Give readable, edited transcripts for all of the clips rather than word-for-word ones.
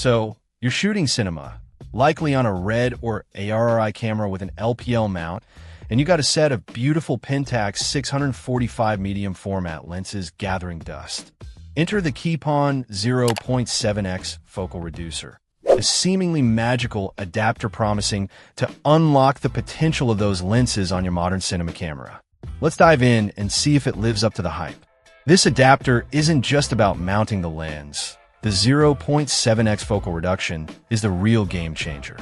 So, you're shooting cinema, likely on a RED or ARRI camera with an LPL mount, and you got a set of beautiful Pentax 645 medium format lenses gathering dust. Enter the KIPON 0.7x focal reducer, a seemingly magical adapter promising to unlock the potential of those lenses on your modern cinema camera. Let's dive in and see if it lives up to the hype. This adapter isn't just about mounting the lens. The 0.7x focal reduction is the real game changer.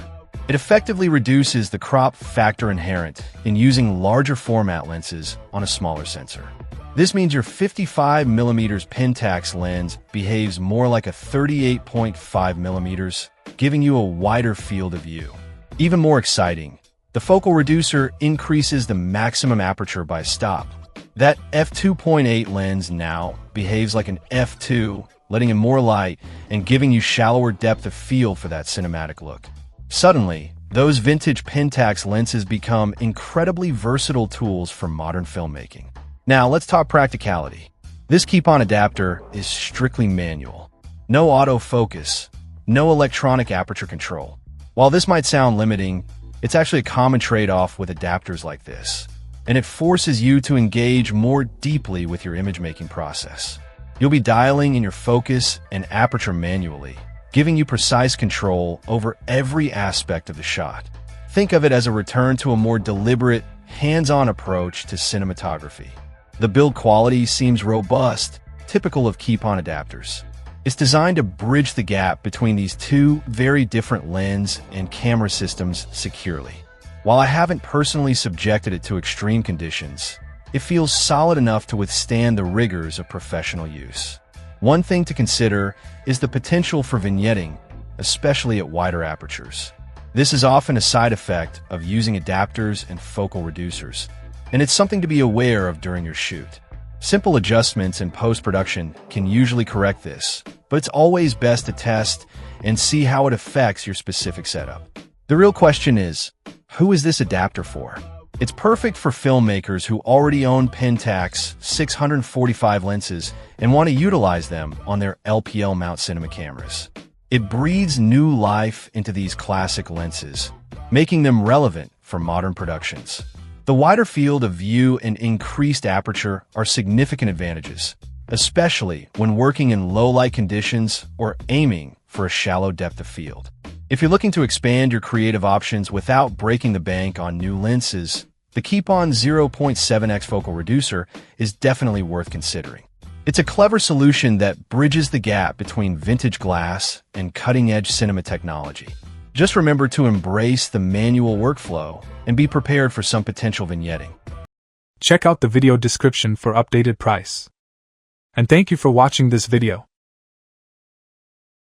It effectively reduces the crop factor inherent in using larger format lenses on a smaller sensor. This means your 55mm Pentax lens behaves more like a 38.5mm, giving you a wider field of view. Even more exciting, the focal reducer increases the maximum aperture by a stop. That f2.8 lens now behaves like an f2, letting in more light and giving you shallower depth of field for that cinematic look. Suddenly, those vintage Pentax lenses become incredibly versatile tools for modern filmmaking. Now, let's talk practicality. This KIPON adapter is strictly manual. No autofocus, no electronic aperture control. While this might sound limiting, it's actually a common trade-off with adapters like this, and it forces you to engage more deeply with your image-making process. You'll be dialing in your focus and aperture manually, giving you precise control over every aspect of the shot. Think of it as a return to a more deliberate, hands-on approach to cinematography. The build quality seems robust, typical of KIPON adapters. It's designed to bridge the gap between these two very different lens and camera systems securely. While I haven't personally subjected it to extreme conditions, it feels solid enough to withstand the rigors of professional use. One thing to consider is the potential for vignetting, especially at wider apertures. This is often a side effect of using adapters and focal reducers, and it's something to be aware of during your shoot. Simple adjustments in post-production can usually correct this, but it's always best to test and see how it affects your specific setup. The real question is, who is this adapter for? It's perfect for filmmakers who already own Pentax 645 lenses and want to utilize them on their LPL mount cinema cameras. It breathes new life into these classic lenses, making them relevant for modern productions. The wider field of view and increased aperture are significant advantages, especially when working in low-light conditions or aiming for a shallow depth of field. If you're looking to expand your creative options without breaking the bank on new lenses, the KIPON 0.7x focal reducer is definitely worth considering. It's a clever solution that bridges the gap between vintage glass and cutting-edge cinema technology. Just remember to embrace the manual workflow and be prepared for some potential vignetting. Check out the video description for updated price. And thank you for watching this video.